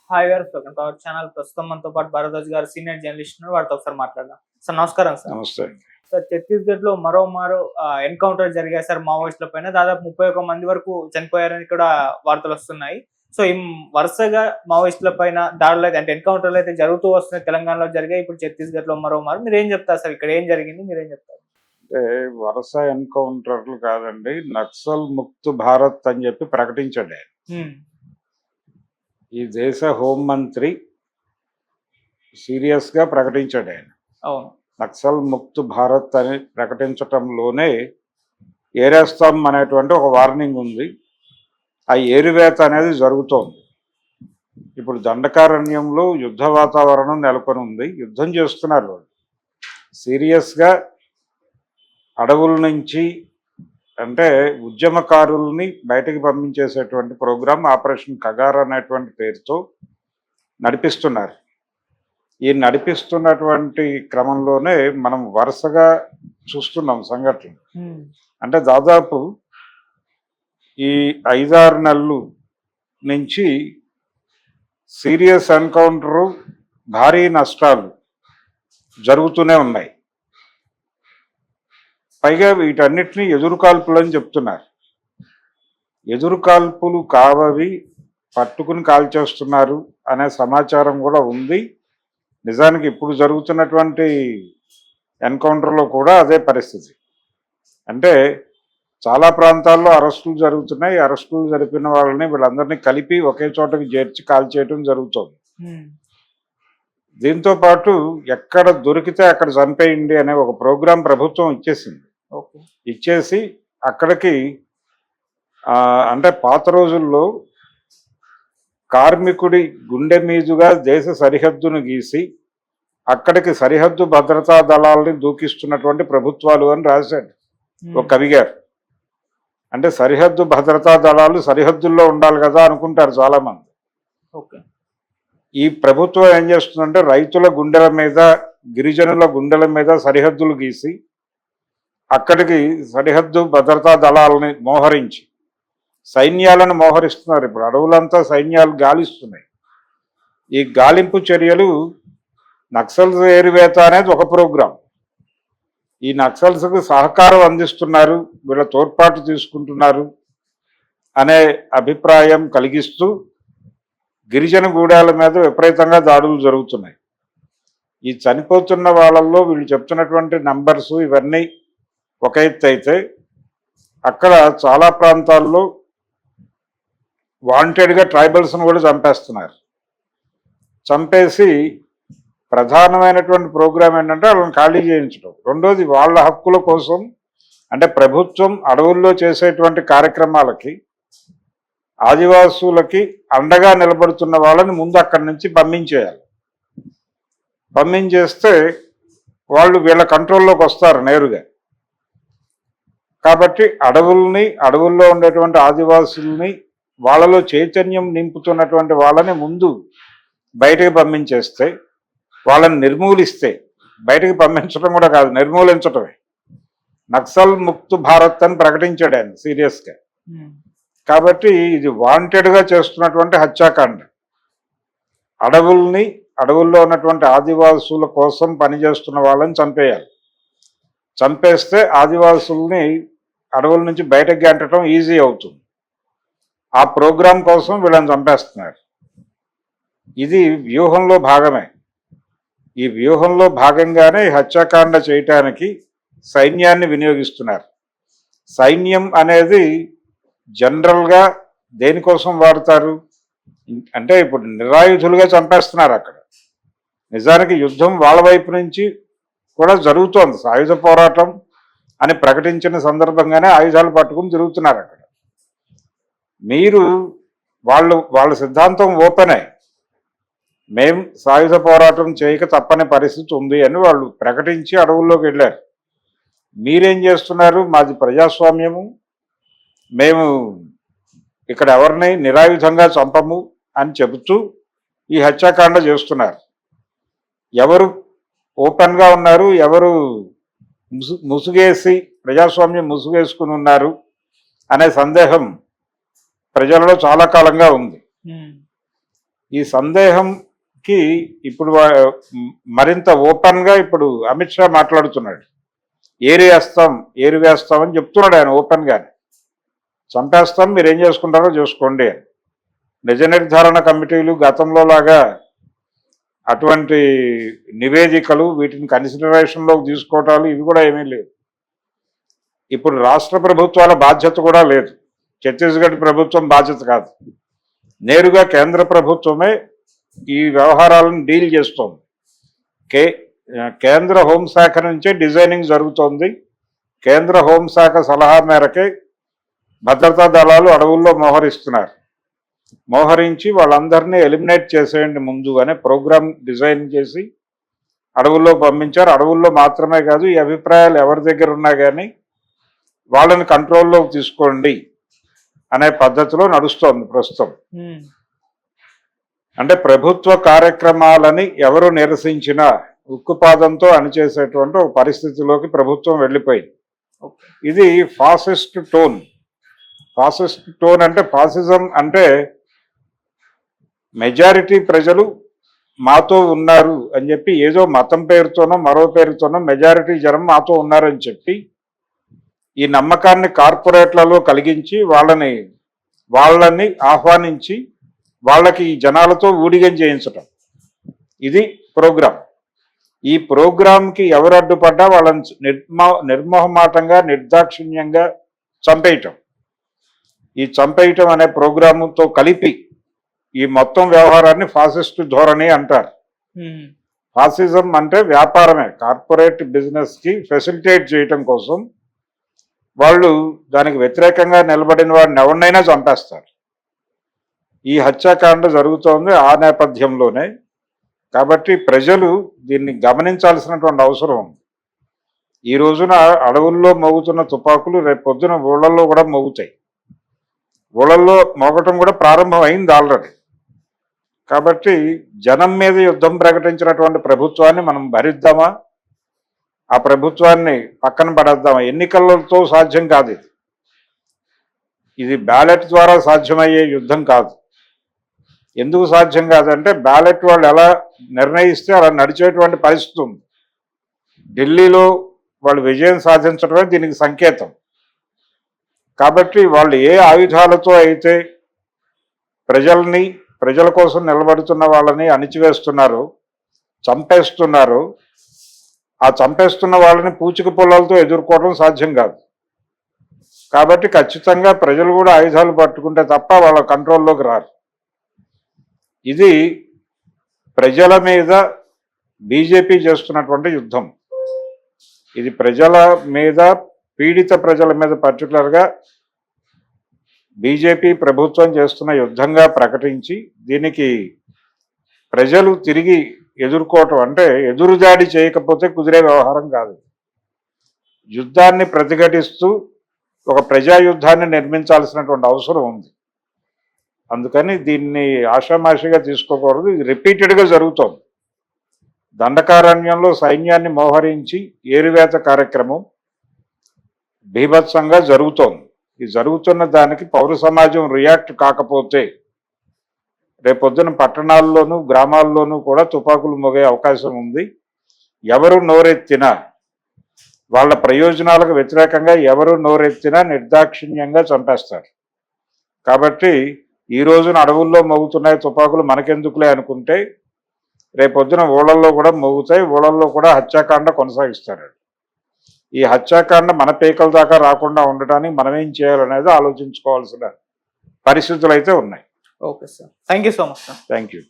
Hi గారు, welcome to our channel. ప్రస్తుతం మనతో పాటు భరద్వాజ్ గారు సీనియర్ జర్నలిస్ట్ ఉన్నారు. వారితో ఒకసారి మాట్లాడదాం. సార్ నమస్కారం సార్. నమస్తే. సార్, ఛత్తీస్గఢ్ లో మరోమారు ఎన్కౌంటర్ జరిగాయి సార్ మావోయిస్టుల పైన. దాదాపు 31 మంది వరకు చనిపోయారని కూడా వార్తలు వస్తున్నాయి. సో ఈ వరుసగా మావోయిస్టుల పైన దాడులు అయితే అంటే ఎన్కౌంటర్లు అయితే జరుగుతూ వస్తున్నాయి. తెలంగాణలో జరిగాయి, ఇప్పుడు ఛత్తీస్గఢ్ లో మరోమారు. మీరు ఏం చెప్తారు సార్? ఇక్కడ ఏం జరిగింది, మీరేం చెప్తారు? అంటే వరుస ఎన్కౌంటర్లు కాదండి, నక్సల్ ముక్త్ భారత్ అని చెప్పి ప్రకటించాడు ఆయన. ఈ దేశ హోంమంత్రి సీరియస్ గా ప్రకటించాడు ఆయన. అవును. నక్సల్ ముక్త్ భారత్ అని ప్రకటించటంలోనే ఏరేస్తాం అనేటువంటి ఒక వార్నింగ్ ఉంది. ఆ ఏరివేత అనేది జరుగుతోంది. ఇప్పుడు దండకారణ్యంలో యుద్ధ వాతావరణం నెలకొని ఉంది. యుద్ధం చేస్తున్నారు వాళ్ళు. సీరియస్గా అడవుల నుంచి అంటే ఉద్యమకారుల్ని బయటకు పంపించేసేటువంటి ప్రోగ్రాం ఆపరేషన్ కగార్ అనేటువంటి పేరుతో నడిపిస్తున్నారు. ఈ నడిపిస్తున్నటువంటి క్రమంలోనే మనం వరుసగా చూస్తున్నాం సంఘటనలు. అంటే దాదాపు ఈ 5-6 నెలలు నుంచి సీరియస్ ఎన్కౌంటరు, భారీ నష్టాలు జరుగుతూనే ఉన్నాయి. పైగా వీటన్నిటినీ ఎదురుకాల్పులు అని చెప్తున్నారు. ఎదురుకాల్పులు కావవి, పట్టుకుని కాల్చేస్తున్నారు అనే సమాచారం కూడా ఉంది. నిజానికి ఇప్పుడు జరుగుతున్నటువంటి ఎన్కౌంటర్లో కూడా అదే పరిస్థితి. అంటే చాలా ప్రాంతాల్లో అరెస్టులు జరుగుతున్నాయి. అరెస్టులు జరిపిన వాళ్ళని వీళ్ళందరినీ కలిపి ఒకే చోటకి చేర్చి కాల్చేయటం జరుగుతుంది. దీంతో పాటు ఎక్కడ దొరికితే అక్కడ చంపేయండి అనే ఒక ప్రోగ్రాం ప్రభుత్వం ఇచ్చేసింది. ఇచ్చేసి అక్కడికి అంటే పాత రోజుల్లో కార్మికుడి గుండె మీదుగా దేశ సరిహద్దును గీసి అక్కడికి సరిహద్దు భద్రతా దళాలని దూకిస్తున్నటువంటి ప్రభుత్వాలు అని రాశాడు ఒక కవి గారు. అంటే సరిహద్దు భద్రతా దళాలు సరిహద్దుల్లో ఉండాలి కదా అనుకుంటారు చాలా మంది. ఈ ప్రభుత్వం ఏం చేస్తుందంటే రైతుల గుండెల మీద, గిరిజనుల గుండెల మీద సరిహద్దులు గీసి అక్కడికి సరిహద్దు భద్రతా దళాలని మోహరించి సైన్యాలను మోహరిస్తున్నారు. ఇప్పుడు అడవులంతా సైన్యాలు గాలిస్తున్నాయి. ఈ గాలింపు చర్యలు నక్సల్స్ ఏరివేత అనేది ఒక ప్రోగ్రాం. ఈ నక్సల్స్కు సహకారం అందిస్తున్నారు, వీళ్ళ తోడ్పాటు తీసుకుంటున్నారు అనే అభిప్రాయం కలిగిస్తూ గిరిజన గూడాల మీద విపరీతంగా దాడులు జరుగుతున్నాయి. ఈ చనిపోతున్న వాళ్ళల్లో వీళ్ళు చెప్తున్నటువంటి నంబర్స్ ఇవన్నీ ఒక ఎత్తు అయితే, అక్కడ చాలా ప్రాంతాల్లో వాంటెడ్గా ట్రైబల్స్ను కూడా చంపేస్తున్నారు. చంపేసి ప్రధానమైనటువంటి ప్రోగ్రాం ఏంటంటే వాళ్ళని ఖాళీ చేయించడం. రెండోది వాళ్ళ హక్కుల కోసం అంటే ప్రభుత్వం అడవుల్లో చేసేటువంటి కార్యక్రమాలకి ఆదివాసులకి అండగా నిలబడుతున్న వాళ్ళని ముందు అక్కడి నుంచి పంపించేయాలి. పంపించేస్తే వాళ్ళు వీళ్ళ కంట్రోల్లోకి వస్తారు నేరుగా. కాబట్టి అడవుల్లో ఉండేటువంటి ఆదివాసుల్ని, వాళ్ళలో చైతన్యం నింపుతున్నటువంటి వాళ్ళని ముందు బయటకు పంపించేస్తే, వాళ్ళని నిర్మూలిస్తే, బయటకు పంపించడం కూడా కాదు నిర్మూలించటమే. నక్సల్ ముక్త్ భారత్ అని ప్రకటించాడు ఆయన సీరియస్గా. కాబట్టి ఇది వాంటెడ్గా చేస్తున్నటువంటి హత్యాకాండ. అడవుల్లో ఉన్నటువంటి ఆదివాసుల కోసం పనిచేస్తున్న వాళ్ళని చంపేయాలి. చంపేస్తే ఆదివాసుల్ని అడవుల నుంచి బయటకు గంటడం ఈజీ అవుతుంది. ఆ ప్రోగ్రాం కోసం వీళ్ళని చంపేస్తున్నారు. ఇది వ్యూహంలో భాగమే. ఈ వ్యూహంలో భాగంగానే హత్యాకాండ చేయటానికి సైన్యాన్ని వినియోగిస్తున్నారు. సైన్యం అనేది జనరల్గా దేనికోసం వాడతారు అంటే ఇప్పుడు నిరాయుధులుగా చంపేస్తున్నారు అక్కడ. నిజానికి యుద్ధం వాళ్ళ వైపు నుంచి కూడా జరుగుతోంది. ఆయుధ పోరాటం అని ప్రకటించిన సందర్భంగానే ఆయుధాలు పట్టుకుని తిరుగుతున్నారు అక్కడ. మీరు వాళ్ళ సిద్ధాంతం ఓపెనే, మేం సాయుధ పోరాటం చేయక తప్పని పరిస్థితి ఉంది అని వాళ్ళు ప్రకటించి అడవుల్లోకి వెళ్ళారు. మీరేం చేస్తున్నారు? మాది ప్రజాస్వామ్యము, మేము ఇక్కడ ఎవరిని నిరాయుధంగా చంపము అని చెబుతూ ఈ హత్యాకాండ చేస్తున్నారు. ఎవరు ఓపెన్గా ఉన్నారు, ఎవరు ముసుగేసి ప్రజాస్వామ్యం ముసుగేసుకుని ఉన్నారు అనే సందేహం ప్రజలలో చాలా కాలంగా ఉంది. ఈ సందేహంకి ఇప్పుడు మరింత ఓపెన్ గా ఇప్పుడు అమిత్ షా మాట్లాడుతున్నాడు. ఏరి వేస్తాం అని చెప్తున్నాడు ఆయన ఓపెన్ గానే. చంపేస్తాం, మీరు ఏం చేసుకుంటారో చేసుకోండి అని. నిజ నిర్ధారణ కమిటీలు గతంలో లాగా అటువంటి నివేదికలు వీటిని కన్సిడరేషన్లోకి తీసుకోవటాలు ఇవి కూడా ఏమీ లేదు. ఇప్పుడు రాష్ట్ర ప్రభుత్వాల బాధ్యత కూడా లేదు. ఛత్తీస్గఢ్ ప్రభుత్వం బాధ్యత కాదు, నేరుగా కేంద్ర ప్రభుత్వమే ఈ వ్యవహారాలను డీల్ చేస్తోంది. కేంద్ర హోంశాఖ నుంచే డిజైనింగ్ జరుగుతోంది. కేంద్ర హోంశాఖ సలహా మేరకే భద్రతా దళాలు అడవుల్లో మోహరించి వాళ్ళందరినీ ఎలిమినేట్ చేసేయండి ముందు అనే ప్రోగ్రామ్ డిజైన్ చేసి అడవుల్లో పంపించారు. అడవుల్లో మాత్రమే కాదు, ఈ అభిప్రాయాలు ఎవరి దగ్గర ఉన్నా కానీ వాళ్ళని కంట్రోల్లోకి తీసుకోండి అనే పద్ధతిలో నడుస్తోంది ప్రస్తుతం. అంటే ప్రభుత్వ కార్యక్రమాలని ఎవరు నిరసించినా ఉక్కుపాదంతో అణిచేసేటువంటి ఒక పరిస్థితిలోకి ప్రభుత్వం వెళ్ళిపోయింది. ఇది ఫాసిస్ట్ టోన్. అంటే ఫాసిజం అంటే మెజారిటీ ప్రజలు మాతో ఉన్నారు అని చెప్పి ఏదో మతం పేరుతోనో మరో పేరుతోనో మెజారిటీ జనం మాతో ఉన్నారని చెప్పి ఈ నమ్మకాన్ని కార్పొరేట్లలో కలిగించి వాళ్ళని ఆహ్వానించి వాళ్ళకి ఈ జనాలతో ఊడిగం చేయించటం, ఇది ప్రోగ్రాం. ఈ ప్రోగ్రాంకి ఎవరు అడ్డుపడ్డా వాళ్ళని నిర్మోహమాటంగా నిర్దాక్షిణ్యంగా చంపేయటం. ఈ చంపేయటం అనే ప్రోగ్రాముతో కలిపి ఈ మొత్తం వ్యవహారాన్ని ఫాసిస్ట్ ధోరణి అంటారు. ఫాసిజం అంటే వ్యాపారమే. కార్పొరేట్ బిజినెస్ కి ఫెసిలిటేట్ చేయటం కోసం వాళ్ళు దానికి వ్యతిరేకంగా నిలబడిన వాడిని ఎవరినైనా చంపేస్తారు. ఈ హత్యాకాండ జరుగుతోంది ఆ నేపథ్యంలోనే. కాబట్టి ప్రజలు దీన్ని గమనించాల్సినటువంటి అవసరం ఉంది. ఈ రోజున అడవుల్లో మోగుతున్న తుపాకులు రేపు పొద్దున ఊళ్ళల్లో కూడా మోగుతాయి. ఊళ్ళల్లో మోగటం కూడా ప్రారంభం అయింది ఆల్రెడీ. కాబట్టి జనం మీద యుద్ధం ప్రకటించినటువంటి ప్రభుత్వాన్ని మనం భరిద్దామా, ఆ ప్రభుత్వాన్ని పక్కన పడేద్దామా? ఎన్నికలతో సాధ్యం కాదు ఇది బ్యాలెట్ ద్వారా సాధ్యమయ్యే యుద్ధం కాదు. ఎందుకు సాధ్యం కాదంటే బ్యాలెట్ వాళ్ళు ఎలా నిర్ణయిస్తే అలా నడిచేటువంటి పరిస్థితి ఉంది. ఢిల్లీలో వాళ్ళు విజయం సాధించడమే దీనికి సంకేతం. కాబట్టి వాళ్ళు ఏ ఆయుధాలతో అయితే ప్రజల కోసం నిలబడుతున్న వాళ్ళని అణిచివేస్తున్నారు, చంపేస్తున్నారు, ఆ చంపేస్తున్న వాళ్ళని పూచిక పొలాలతో ఎదుర్కోవడం సాధ్యం కాదు. కాబట్టి ఖచ్చితంగా ప్రజలు కూడా ఆయుధాలు పట్టుకుంటే తప్ప వాళ్ళ కంట్రోల్లోకి రారు. ఇది ప్రజల మీద బీజేపీ చేస్తున్నటువంటి యుద్ధం. ఇది ప్రజల మీద, పీడిత ప్రజల మీద పర్టికులర్గా బీజేపీ ప్రభుత్వం చేస్తున్న యుద్ధంగా ప్రకటించి దీనికి ప్రజలు తిరిగి ఎదుర్కోవటం అంటే ఎదురుదాడి చేయకపోతే కుదిరే వ్యవహారం కాదు. యుద్ధాన్ని ప్రతిఘటిస్తూ ఒక ప్రజాయుద్ధాన్ని నిర్మించాల్సినటువంటి అవసరం ఉంది. అందుకని దీన్ని ఆషామాషిగా తీసుకోకూడదు. ఇది రిపీటెడ్గా జరుగుతోంది. దండకారణ్యంలో సైన్యాన్ని మోహరించి ఏరివేత కార్యక్రమం బీభత్సంగా జరుగుతోంది. ఈ జరుగుతున్న దానికి పౌర సమాజం రియాక్ట్ కాకపోతే రేపొద్దున పట్టణాల్లోనూ గ్రామాల్లోనూ కూడా తుపాకులు మోగే అవకాశం ఉంది. ఎవరు నోరెత్తినా, వాళ్ళ ప్రయోజనాలకు వ్యతిరేకంగా ఎవరు నోరెత్తినా నిర్దాక్షిణ్యంగా చంపేస్తారు. కాబట్టి ఈ రోజున అడవుల్లో మోగుతున్నాయి తుపాకులు, మనకెందుకులే అనుకుంటే రేపొద్దున ఊళ్ళల్లో కూడా మోగుతాయి, ఊళ్ళల్లో కూడా హత్యాకాండ కొనసాగిస్తారు. ఈ హత్యాకాండ మన పేకల దాకా రాకుండా ఉండటానికి మనం ఏం చేయాలనేది ఆలోచించుకోవాల్సిన పరిస్థితులు అయితే ఉన్నాయి. Okay sir, thank you so much sir. Thank you.